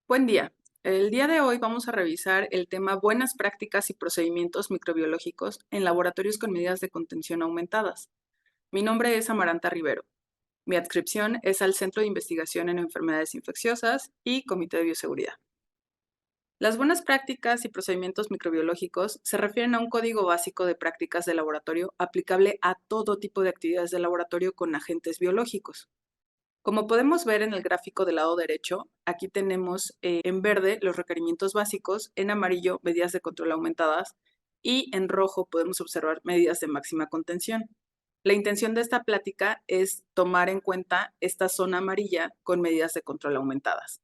Buen día. El día de hoy vamos a revisar el tema buenas prácticas y procedimientos microbiológicos en laboratorios con medidas de contención aumentadas. Mi nombre es Amaranta Rivero. Mi adscripción es al Centro de Investigación en Enfermedades Infecciosas y Comité de Bioseguridad. Las buenas prácticas y procedimientos microbiológicos se refieren a un código básico de prácticas de laboratorio aplicable a todo tipo de actividades de laboratorio con agentes biológicos. Como podemos ver en el gráfico del lado derecho, aquí tenemos en verde los requerimientos básicos, en amarillo medidas de control aumentadas y en rojo podemos observar medidas de máxima contención. La intención de esta plática es tomar en cuenta esta zona amarilla con medidas de control aumentadas.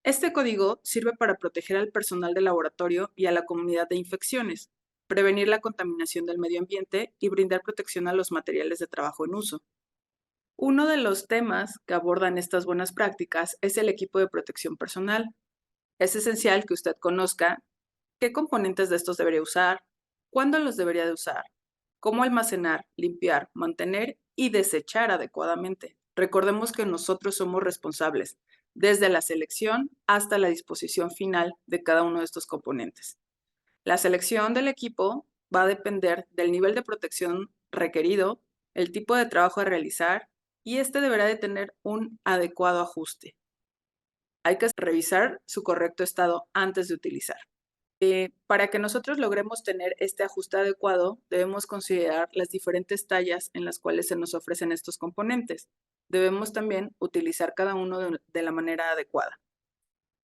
Este código sirve para proteger al personal del laboratorio y a la comunidad de infecciones, prevenir la contaminación del medio ambiente y brindar protección a los materiales de trabajo en uso. Uno de los temas que abordan estas buenas prácticas es el equipo de protección personal. Es esencial que usted conozca qué componentes de estos debería usar, cuándo los debería de usar, cómo almacenar, limpiar, mantener y desechar adecuadamente. Recordemos que nosotros somos responsables desde la selección hasta la disposición final de cada uno de estos componentes. La selección del equipo va a depender del nivel de protección requerido, el tipo de trabajo a realizar y este deberá de tener un adecuado ajuste. Hay que revisar su correcto estado antes de utilizar. Para que nosotros logremos tener este ajuste adecuado, debemos considerar las diferentes tallas en las cuales se nos ofrecen estos componentes. Debemos también utilizar cada uno de la manera adecuada.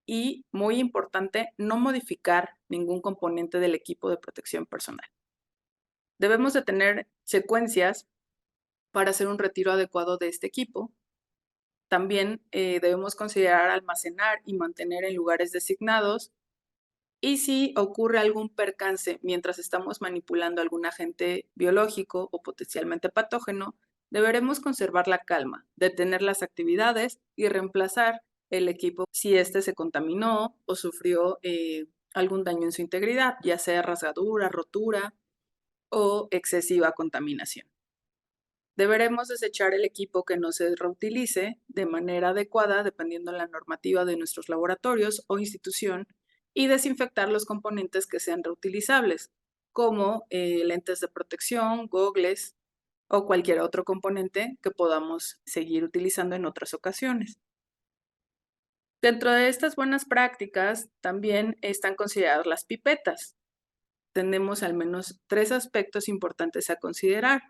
Y, muy importante, no modificar ningún componente del equipo de protección personal. Debemos de tener secuencias para hacer un retiro adecuado de este equipo. También debemos considerar almacenar y mantener en lugares designados. Y si ocurre algún percance mientras estamos manipulando algún agente biológico o potencialmente patógeno, deberemos conservar la calma, detener las actividades y reemplazar el equipo si éste se contaminó o sufrió algún daño en su integridad, ya sea rasgadura, rotura o excesiva contaminación. Deberemos desechar el equipo que no se reutilice de manera adecuada dependiendo de la normativa de nuestros laboratorios o institución y desinfectar los componentes que sean reutilizables, como lentes de protección, gogles o cualquier otro componente que podamos seguir utilizando en otras ocasiones. Dentro de estas buenas prácticas también están consideradas las pipetas. Tenemos al menos tres aspectos importantes a considerar.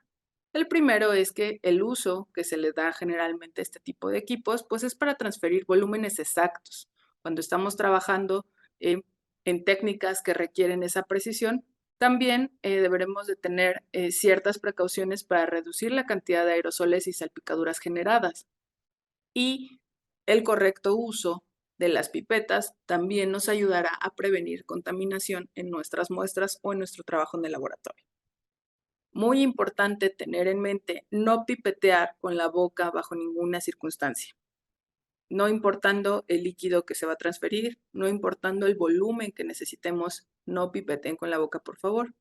El primero es que el uso que se le da generalmente a este tipo de equipos, pues es para transferir volúmenes exactos. Cuando estamos trabajando en técnicas que requieren esa precisión, también deberemos de tener ciertas precauciones para reducir la cantidad de aerosoles y salpicaduras generadas. Y el correcto uso de las pipetas también nos ayudará a prevenir contaminación en nuestras muestras o en nuestro trabajo en el laboratorio. Muy importante tener en mente no pipetear con la boca bajo ninguna circunstancia, no importando el líquido que se va a transferir, no importando el volumen que necesitemos, no pipeteen con la boca, por favor.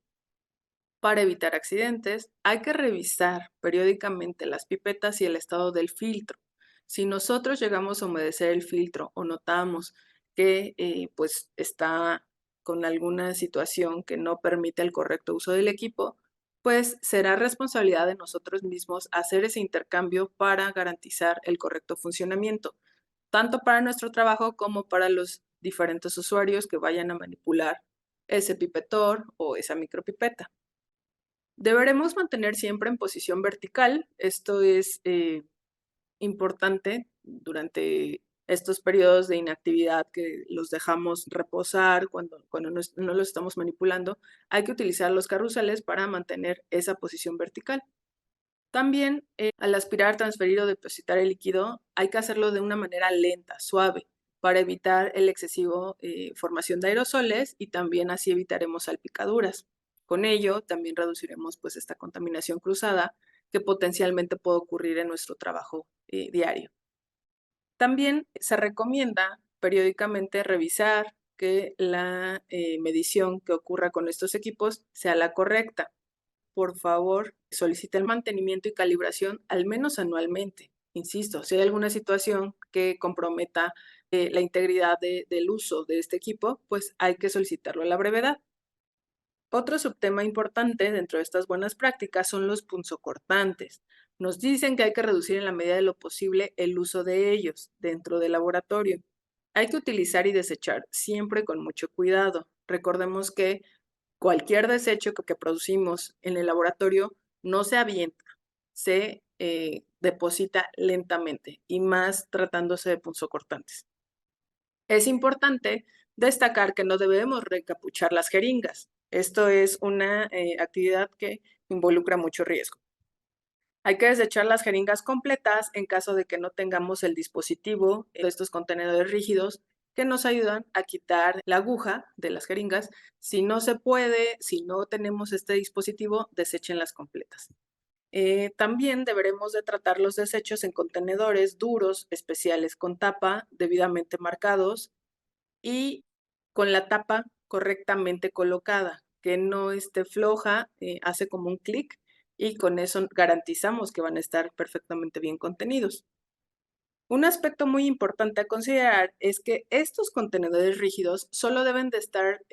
Para evitar accidentes, hay que revisar periódicamente las pipetas y el estado del filtro. Si nosotros llegamos a humedecer el filtro o notamos que pues está con alguna situación que no permite el correcto uso del equipo, pues será responsabilidad de nosotros mismos hacer ese intercambio para garantizar el correcto funcionamiento, tanto para nuestro trabajo como para los diferentes usuarios que vayan a manipular ese pipetor o esa micropipeta. Deberemos mantener siempre en posición vertical. Esto es importante durante estos periodos de inactividad que los dejamos reposar cuando no los estamos manipulando. Hay que utilizar los carruseles para mantener esa posición vertical. También al aspirar, transferir o depositar el líquido, hay que hacerlo de una manera lenta, suave, para evitar el excesivo formación de aerosoles y también así evitaremos salpicaduras. Con ello, también reduciremos pues esta contaminación cruzada que potencialmente puede ocurrir en nuestro trabajo diario. También se recomienda periódicamente revisar que la medición que ocurra con estos equipos sea la correcta. Por favor, solicite el mantenimiento y calibración al menos anualmente. Insisto, si hay alguna situación que comprometa la integridad del uso de este equipo, pues hay que solicitarlo a la brevedad. Otro subtema importante dentro de estas buenas prácticas son los punzocortantes. Nos dicen que hay que reducir en la medida de lo posible el uso de ellos dentro del laboratorio. Hay que utilizar y desechar siempre con mucho cuidado. Recordemos que cualquier desecho que producimos en el laboratorio no se avienta, se deposita lentamente y más tratándose de punzocortantes. Es importante destacar que no debemos recapuchar las jeringas. Esto es una actividad que involucra mucho riesgo. Hay que desechar las jeringas completas en caso de que no tengamos el dispositivo de estos contenedores rígidos que nos ayudan a quitar la aguja de las jeringas. Si no se puede, si no tenemos este dispositivo, deséchenlas completas. También deberemos de tratar los desechos en contenedores duros, especiales, con tapa, debidamente marcados y con la tapa correctamente colocada, que no esté floja, hace como un clic y con eso garantizamos que van a estar perfectamente bien contenidos. Un aspecto muy importante a considerar es que estos contenedores rígidos solo deben de estar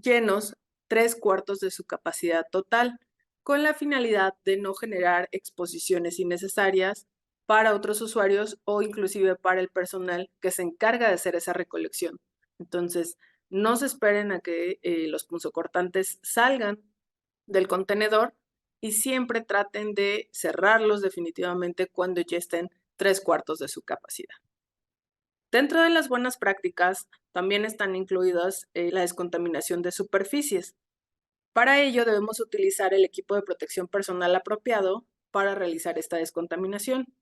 llenos 3/4 de su capacidad total, con la finalidad de no generar exposiciones innecesarias para otros usuarios o inclusive para el personal que se encarga de hacer esa recolección. Entonces, no se esperen a que los punzocortantes salgan del contenedor y siempre traten de cerrarlos definitivamente cuando ya estén 3/4 de su capacidad. Dentro de las buenas prácticas también están incluidas la descontaminación de superficies. Para ello debemos utilizar el equipo de protección personal apropiado para realizar esta descontaminación.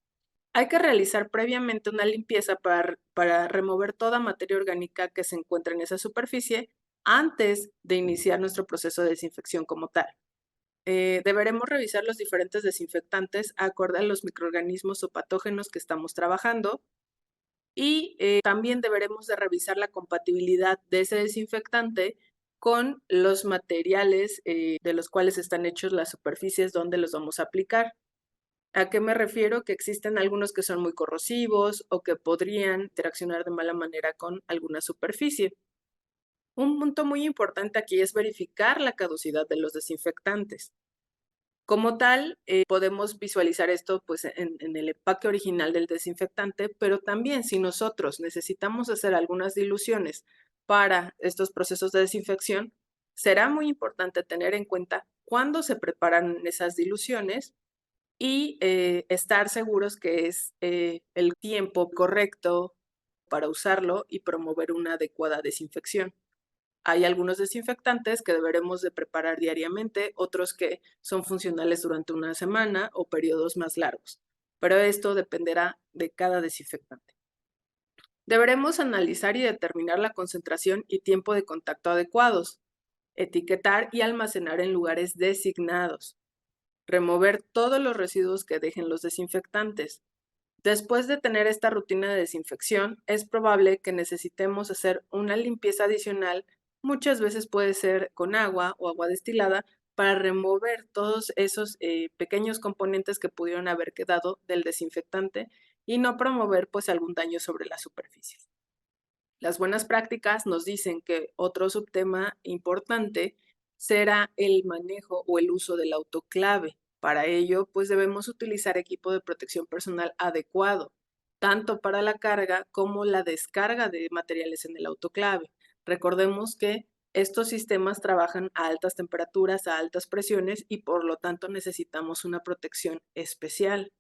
Hay que realizar previamente una limpieza para remover toda materia orgánica que se encuentre en esa superficie antes de iniciar nuestro proceso de desinfección como tal. Deberemos revisar los diferentes desinfectantes acorde a los microorganismos o patógenos que estamos trabajando y también deberemos de revisar la compatibilidad de ese desinfectante con los materiales de los cuales están hechos las superficies donde los vamos a aplicar. ¿A qué me refiero? Que existen algunos que son muy corrosivos o que podrían interaccionar de mala manera con alguna superficie. Un punto muy importante aquí es verificar la caducidad de los desinfectantes. Como tal, podemos visualizar esto pues, en el empaque original del desinfectante, pero también si nosotros necesitamos hacer algunas diluciones para estos procesos de desinfección, será muy importante tener en cuenta cuándo se preparan esas diluciones y estar seguros que es el tiempo correcto para usarlo y promover una adecuada desinfección. Hay algunos desinfectantes que deberemos de preparar diariamente, otros que son funcionales durante una semana o periodos más largos, pero esto dependerá de cada desinfectante. Deberemos analizar y determinar la concentración y tiempo de contacto adecuados, etiquetar y almacenar en lugares designados, remover todos los residuos que dejen los desinfectantes. Después de tener esta rutina de desinfección, es probable que necesitemos hacer una limpieza adicional. Muchas veces puede ser con agua o agua destilada para remover todos esos pequeños componentes que pudieron haber quedado del desinfectante y no promover pues algún daño sobre las superficies. Las buenas prácticas nos dicen que otro subtema importante será el manejo o el uso del autoclave. Para ello, pues debemos utilizar equipo de protección personal adecuado, tanto para la carga como la descarga de materiales en el autoclave. Recordemos que estos sistemas trabajan a altas temperaturas, a altas presiones y por lo tanto necesitamos una protección especial.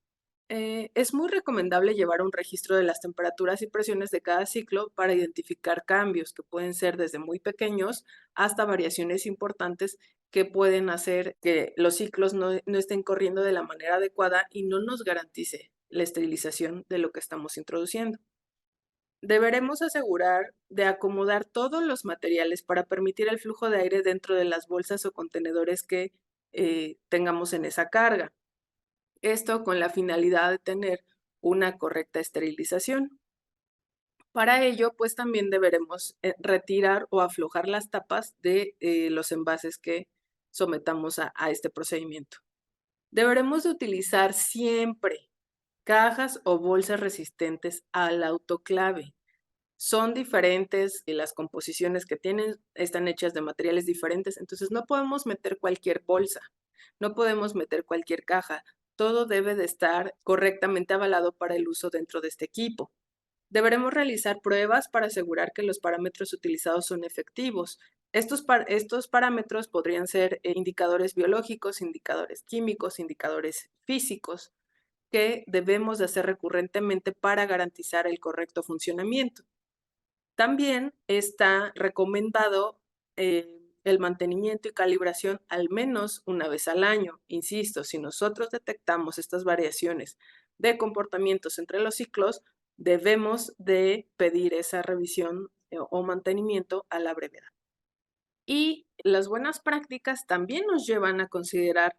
Es muy recomendable llevar un registro de las temperaturas y presiones de cada ciclo para identificar cambios que pueden ser desde muy pequeños hasta variaciones importantes que pueden hacer que los ciclos no estén corriendo de la manera adecuada y no nos garantice la esterilización de lo que estamos introduciendo. Deberemos asegurar de acomodar todos los materiales para permitir el flujo de aire dentro de las bolsas o contenedores que tengamos en esa carga. Esto con la finalidad de tener una correcta esterilización. Para ello, pues también deberemos retirar o aflojar las tapas de los envases que sometamos a este procedimiento. Deberemos de utilizar siempre cajas o bolsas resistentes al autoclave. son diferentes y las composiciones que tienen están hechas de materiales diferentes, entonces no podemos meter cualquier bolsa, no podemos meter cualquier caja, todo debe de estar correctamente avalado para el uso dentro de este equipo. Deberemos realizar pruebas para asegurar que los parámetros utilizados son efectivos. Estos parámetros podrían ser indicadores biológicos, indicadores químicos, indicadores físicos, que debemos de hacer recurrentemente para garantizar el correcto funcionamiento. También está recomendado el mantenimiento y calibración al menos una vez al año. Insisto, si nosotros detectamos estas variaciones de comportamientos entre los ciclos, debemos de pedir esa revisión o mantenimiento a la brevedad. Y las buenas prácticas también nos llevan a considerar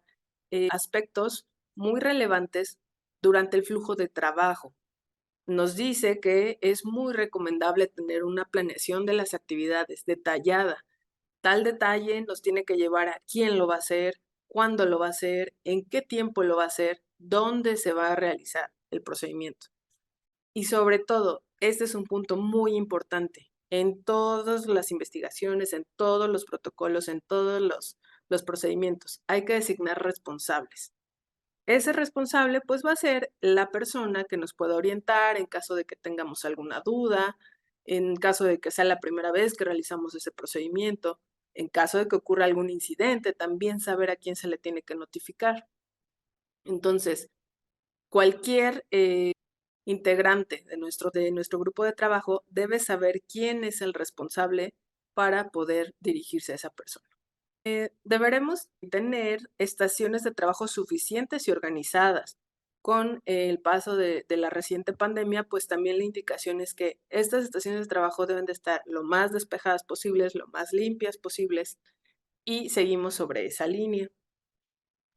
aspectos muy relevantes durante el flujo de trabajo. Nos dice que es muy recomendable tener una planeación de las actividades detallada. Tal detalle nos tiene que llevar a quién lo va a hacer, cuándo lo va a hacer, en qué tiempo lo va a hacer, dónde se va a realizar el procedimiento. Y sobre todo, este es un punto muy importante en todas las investigaciones, en todos los protocolos, en todos los procedimientos. Hay que designar responsables. Ese responsable, pues, va a ser la persona que nos pueda orientar en caso de que tengamos alguna duda, en caso de que sea la primera vez que realizamos ese procedimiento, en caso de que ocurra algún incidente, también saber a quién se le tiene que notificar. Entonces, cualquier integrante de nuestro grupo de trabajo debe saber quién es el responsable para poder dirigirse a esa persona. Deberemos tener estaciones de trabajo suficientes y organizadas. Con el paso de la reciente pandemia, pues también la indicación es que estas estaciones de trabajo deben de estar lo más despejadas posibles, lo más limpias posibles, y seguimos sobre esa línea.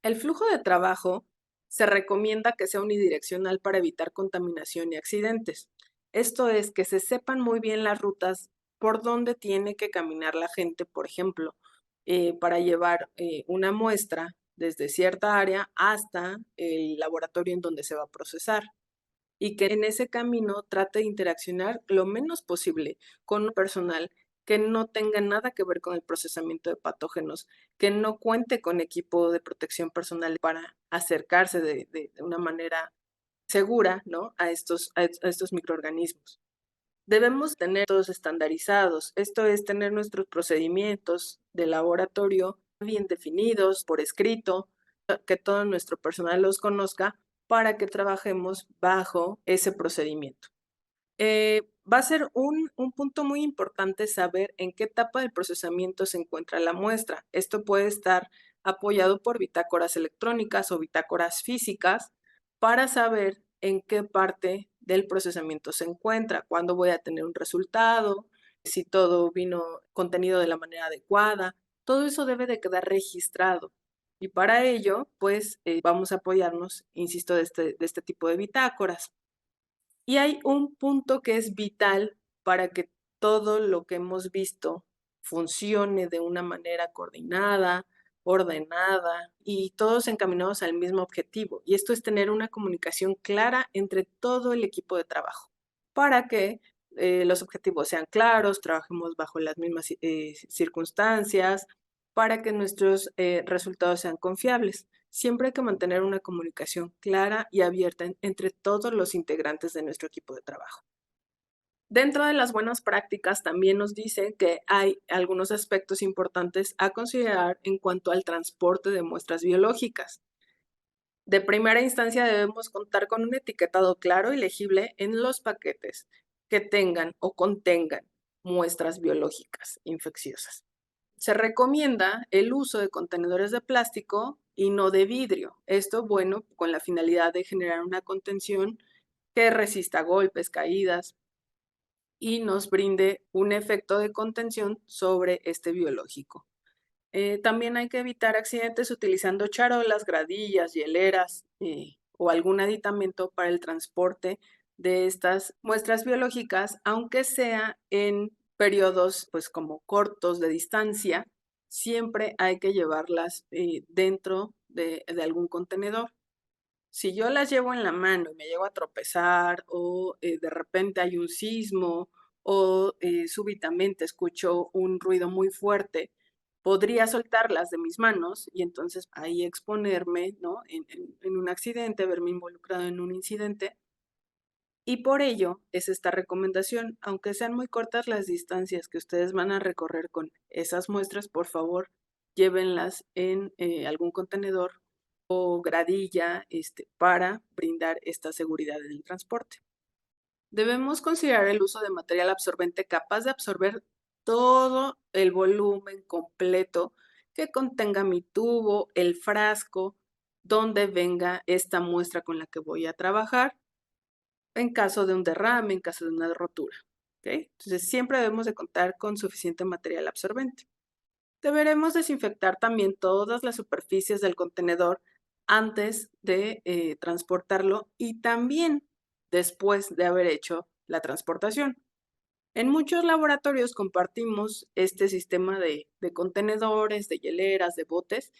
El flujo de trabajo se recomienda que sea unidireccional para evitar contaminación y accidentes. Esto es que se sepan muy bien las rutas por donde tiene que caminar la gente, por ejemplo, para llevar una muestra desde cierta área hasta el laboratorio en donde se va a procesar y que en ese camino trate de interaccionar lo menos posible con un personal que no tenga nada que ver con el procesamiento de patógenos, que no cuente con equipo de protección personal para acercarse de una manera segura, ¿no? A estos microorganismos. Debemos tener todos estandarizados, esto es tener nuestros procedimientos de laboratorio bien definidos por escrito, que todo nuestro personal los conozca para que trabajemos bajo ese procedimiento. Va a ser un punto muy importante saber en qué etapa del procesamiento se encuentra la muestra. Esto puede estar apoyado por bitácoras electrónicas o bitácoras físicas para saber en qué parte del procesamiento se encuentra, cuándo voy a tener un resultado, si todo vino contenido de la manera adecuada. Todo eso debe de quedar registrado. Y para ello, pues vamos a apoyarnos, insisto, de este tipo de bitácoras. Y hay un punto que es vital para que todo lo que hemos visto funcione de una manera coordinada, ordenada y todos encaminados al mismo objetivo. Y esto es tener una comunicación clara entre todo el equipo de trabajo para que los objetivos sean claros, trabajemos bajo las mismas circunstancias, para que nuestros resultados sean confiables. Siempre hay que mantener una comunicación clara y abierta entre todos los integrantes de nuestro equipo de trabajo. Dentro de las buenas prácticas también nos dice que hay algunos aspectos importantes a considerar en cuanto al transporte de muestras biológicas. De primera instancia debemos contar con un etiquetado claro y legible en los paquetes que tengan o contengan muestras biológicas infecciosas. Se recomienda el uso de contenedores de plástico y no de vidrio. Esto, bueno, con la finalidad de generar una contención que resista golpes, caídas y nos brinde un efecto de contención sobre este biológico. También hay que evitar accidentes utilizando charolas, gradillas, hieleras o algún aditamento para el transporte de estas muestras biológicas, aunque sea en periodos pues como cortos de distancia, siempre hay que llevarlas dentro de algún contenedor. Si yo las llevo en la mano y me llego a tropezar o de repente hay un sismo o súbitamente escucho un ruido muy fuerte, podría soltarlas de mis manos y entonces ahí exponerme, ¿no? En un accidente, verme involucrado en un incidente. Y por ello es esta recomendación, aunque sean muy cortas las distancias que ustedes van a recorrer con esas muestras, por favor, llévenlas en algún contenedor o gradilla para brindar esta seguridad en el transporte. Debemos considerar el uso de material absorbente capaz de absorber todo el volumen completo que contenga mi tubo, el frasco, donde venga esta muestra con la que voy a trabajar en caso de un derrame, en caso de una rotura. ¿Ok? Entonces, siempre debemos de contar con suficiente material absorbente. Deberemos desinfectar también todas las superficies del contenedor antes de transportarlo y también después de haber hecho la transportación. En muchos laboratorios compartimos este sistema de contenedores, de hieleras, de botes,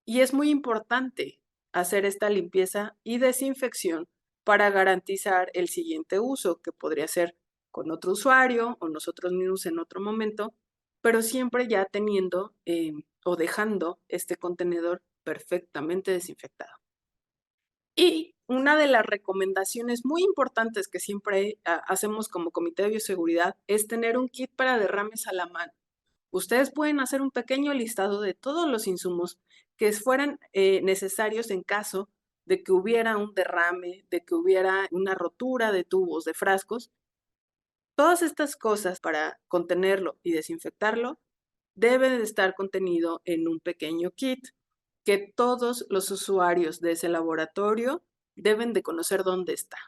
y es muy importante hacer esta limpieza y desinfección para garantizar el siguiente uso, que podría ser con otro usuario o nosotros mismos en otro momento, pero siempre ya teniendo o dejando este contenedor perfectamente desinfectado. Y una de las recomendaciones muy importantes que siempre hacemos como Comité de Bioseguridad es tener un kit para derrames a la mano. Ustedes pueden hacer un pequeño listado de todos los insumos que fueran necesarios en caso de que hubiera un derrame, de que hubiera una rotura de tubos, de frascos. Todas estas cosas para contenerlo y desinfectarlo deben de estar contenido en un pequeño kit que todos los usuarios de ese laboratorio deben de conocer dónde está.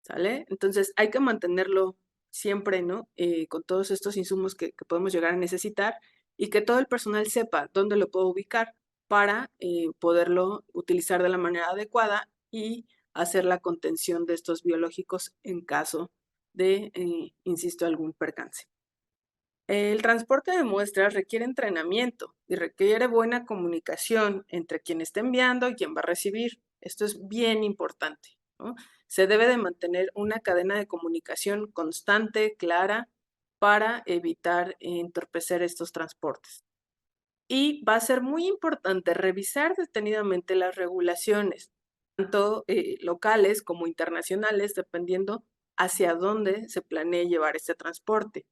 ¿Sale? Entonces hay que mantenerlo siempre, ¿no? Con todos estos insumos que podemos llegar a necesitar y que todo el personal sepa dónde lo puedo ubicar para poderlo utilizar de la manera adecuada y hacer la contención de estos biológicos en caso de, insisto, algún percance. El transporte de muestras requiere entrenamiento y requiere buena comunicación entre quien está enviando y quien va a recibir. Esto es bien importante, ¿no? Se debe de mantener una cadena de comunicación constante, clara, para evitar entorpecer estos transportes. Y va a ser muy importante revisar detenidamente las regulaciones, tanto locales como internacionales, dependiendo hacia dónde se planee llevar este transporte.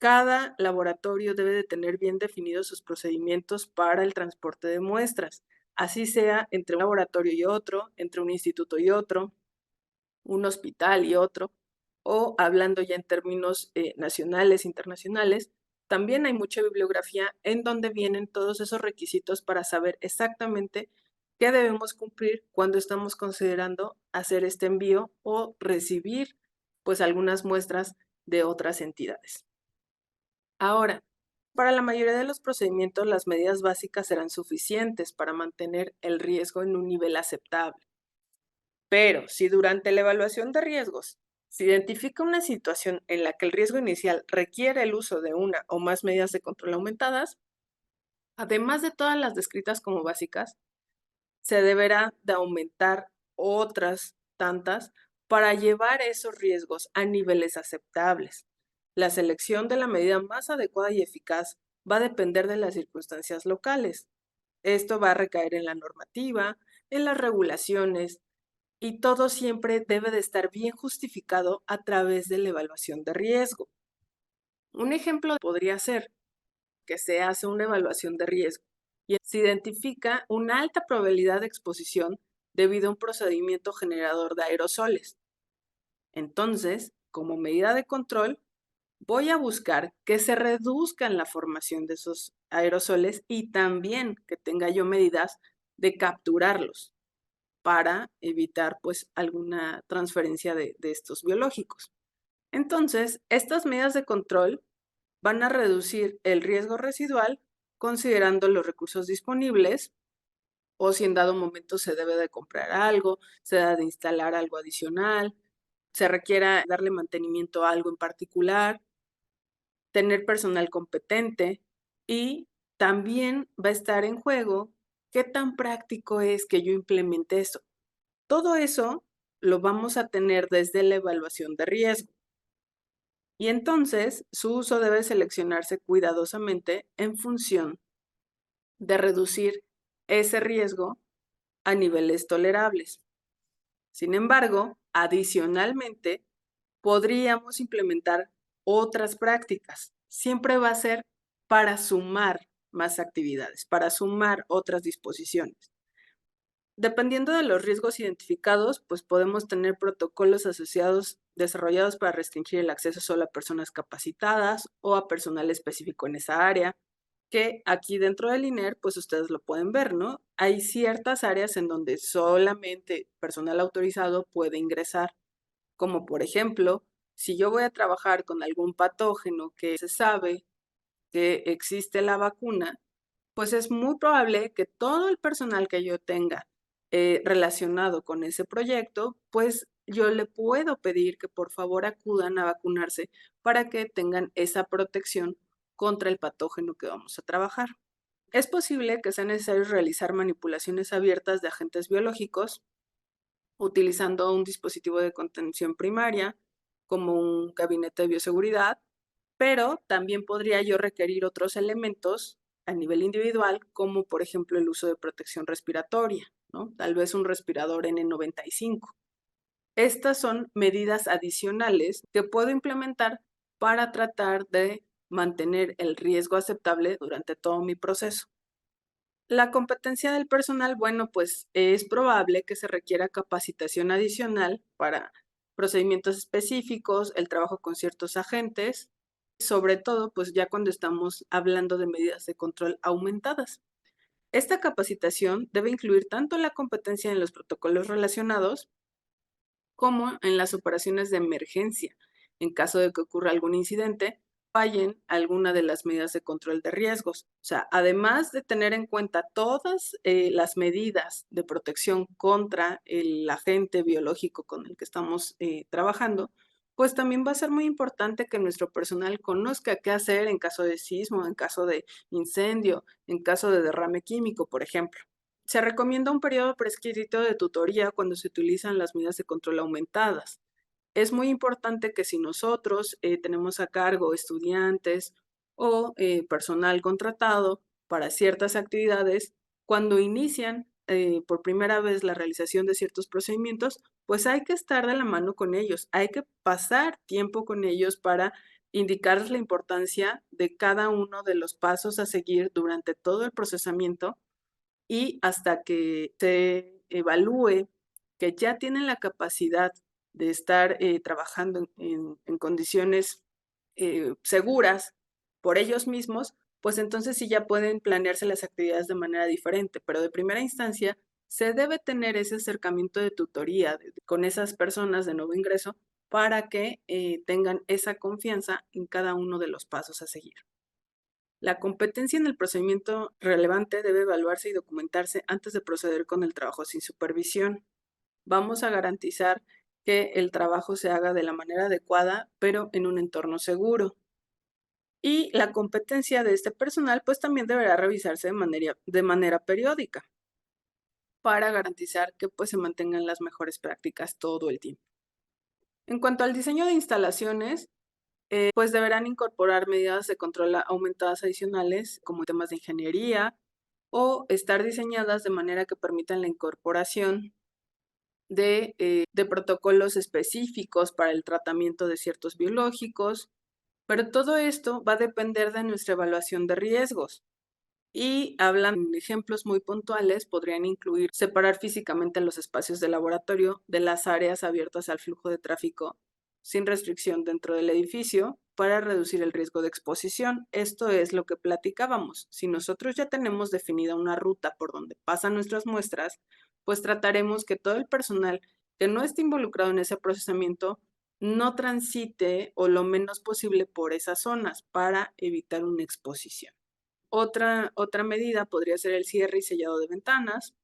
Cada laboratorio debe de tener bien definidos sus procedimientos para el transporte de muestras, así sea entre un laboratorio y otro, entre un instituto y otro, un hospital y otro, o hablando ya en términos nacionales, internacionales, también hay mucha bibliografía en donde vienen todos esos requisitos para saber exactamente qué debemos cumplir cuando estamos considerando hacer este envío o recibir pues algunas muestras de otras entidades. Ahora, para la mayoría de los procedimientos, las medidas básicas serán suficientes para mantener el riesgo en un nivel aceptable. Pero si durante la evaluación de riesgos se identifica una situación en la que el riesgo inicial requiere el uso de una o más medidas de control aumentadas, además de todas las descritas como básicas, se deberá de aumentar otras tantas para llevar esos riesgos a niveles aceptables. La selección de la medida más adecuada y eficaz va a depender de las circunstancias locales. Esto va a recaer en la normativa, en las regulaciones, y todo siempre debe de estar bien justificado a través de la evaluación de riesgo. Un ejemplo podría ser que se hace una evaluación de riesgo y se identifica una alta probabilidad de exposición debido a un procedimiento generador de aerosoles. Entonces, como medida de control, voy a buscar que se reduzcan la formación de esos aerosoles y también que tenga yo medidas de capturarlos para evitar pues alguna transferencia de estos biológicos. Entonces, estas medidas de control van a reducir el riesgo residual considerando los recursos disponibles o si en dado momento se debe de comprar algo, se debe de instalar algo adicional, se requiera darle mantenimiento a algo en particular, tener personal competente y también va a estar en juego qué tan práctico es que yo implemente eso. Todo eso lo vamos a tener desde la evaluación de riesgo. Y entonces su uso debe seleccionarse cuidadosamente en función de reducir ese riesgo a niveles tolerables. Sin embargo, adicionalmente, podríamos implementar otras prácticas. Siempre va a ser para sumar más actividades, para sumar otras disposiciones. Dependiendo de los riesgos identificados, pues podemos tener protocolos asociados desarrollados para restringir el acceso solo a personas capacitadas o a personal específico en esa área, que aquí dentro del INER, pues ustedes lo pueden ver, ¿no? Hay ciertas áreas en donde solamente personal autorizado puede ingresar, como por ejemplo, si yo voy a trabajar con algún patógeno que se sabe que existe la vacuna, pues es muy probable que todo el personal que yo tenga relacionado con ese proyecto, pues yo le puedo pedir que por favor acudan a vacunarse para que tengan esa protección contra el patógeno que vamos a trabajar. Es posible que sea necesario realizar manipulaciones abiertas de agentes biológicos utilizando un dispositivo de contención primaria, como un gabinete de bioseguridad, pero también podría yo requerir otros elementos a nivel individual, como por ejemplo el uso de protección respiratoria, ¿no? Tal vez un respirador N95. Estas son medidas adicionales que puedo implementar para tratar de mantener el riesgo aceptable durante todo mi proceso. La competencia del personal, bueno, pues es probable que se requiera capacitación adicional para procedimientos específicos, el trabajo con ciertos agentes, sobre todo, pues ya cuando estamos hablando de medidas de control aumentadas. Esta capacitación debe incluir tanto la competencia en los protocolos relacionados como en las operaciones de emergencia, en caso de que ocurra algún incidente, fallen alguna de las medidas de control de riesgos. O sea, además de tener en cuenta todas las medidas de protección contra el agente biológico con el que estamos trabajando, pues también va a ser muy importante que nuestro personal conozca qué hacer en caso de sismo, en caso de incendio, en caso de derrame químico, por ejemplo. Se recomienda un periodo prescrito de tutoría cuando se utilizan las medidas de control aumentadas. Es muy importante que si nosotros tenemos a cargo estudiantes o personal contratado para ciertas actividades, cuando inician por primera vez la realización de ciertos procedimientos, pues hay que estar de la mano con ellos, hay que pasar tiempo con ellos para indicarles la importancia de cada uno de los pasos a seguir durante todo el procesamiento y hasta que se evalúe que ya tienen la capacidad de estar trabajando en condiciones seguras por ellos mismos, pues entonces sí ya pueden planearse las actividades de manera diferente, pero de primera instancia se debe tener ese acercamiento de tutoría con esas personas de nuevo ingreso para que tengan esa confianza en cada uno de los pasos a seguir. La competencia en el procedimiento relevante debe evaluarse y documentarse antes de proceder con el trabajo sin supervisión. Vamos a garantizar que el trabajo se haga de la manera adecuada, pero en un entorno seguro. Y la competencia de este personal, pues también deberá revisarse de manera periódica para garantizar que pues se mantengan las mejores prácticas todo el tiempo. En cuanto al diseño de instalaciones, pues deberán incorporar medidas de control aumentadas adicionales como temas de ingeniería o estar diseñadas de manera que permitan la incorporación de protocolos específicos para el tratamiento de ciertos biológicos, pero todo esto va a depender de nuestra evaluación de riesgos. Y hablan de ejemplos muy puntuales, podrían incluir separar físicamente los espacios de laboratorio de las áreas abiertas al flujo de tráfico sin restricción dentro del edificio para reducir el riesgo de exposición. Esto es lo que platicábamos. Si nosotros ya tenemos definida una ruta por donde pasan nuestras muestras, pues trataremos que todo el personal que no esté involucrado en ese procesamiento no transite o lo menos posible por esas zonas para evitar una exposición. Otra medida podría ser el cierre y sellado de ventanas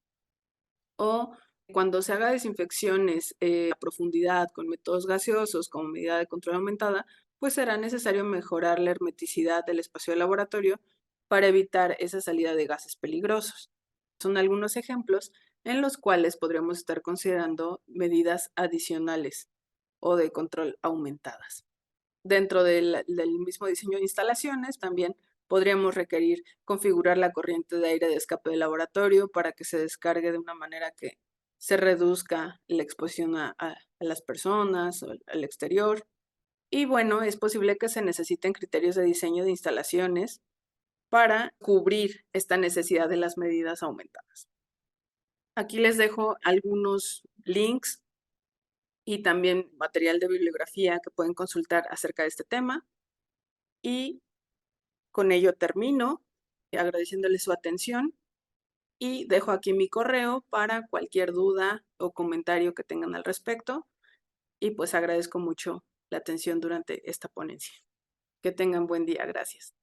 o cuando se haga desinfecciones a profundidad con métodos gaseosos como medida de control aumentada, pues será necesario mejorar la hermeticidad del espacio de laboratorio para evitar esa salida de gases peligrosos. Son algunos ejemplos en los cuales podríamos estar considerando medidas adicionales o de control aumentadas. Dentro del mismo diseño de instalaciones, también podríamos requerir configurar la corriente de aire de escape del laboratorio para que se descargue de una manera que se reduzca la exposición a las personas o al exterior. Y bueno, es posible que se necesiten criterios de diseño de instalaciones para cubrir esta necesidad de las medidas aumentadas. Aquí les dejo algunos links y también material de bibliografía que pueden consultar acerca de este tema. Y con ello termino, agradeciéndoles su atención y dejo aquí mi correo para cualquier duda o comentario que tengan al respecto. Y pues agradezco mucho la atención durante esta ponencia. Que tengan buen día. Gracias.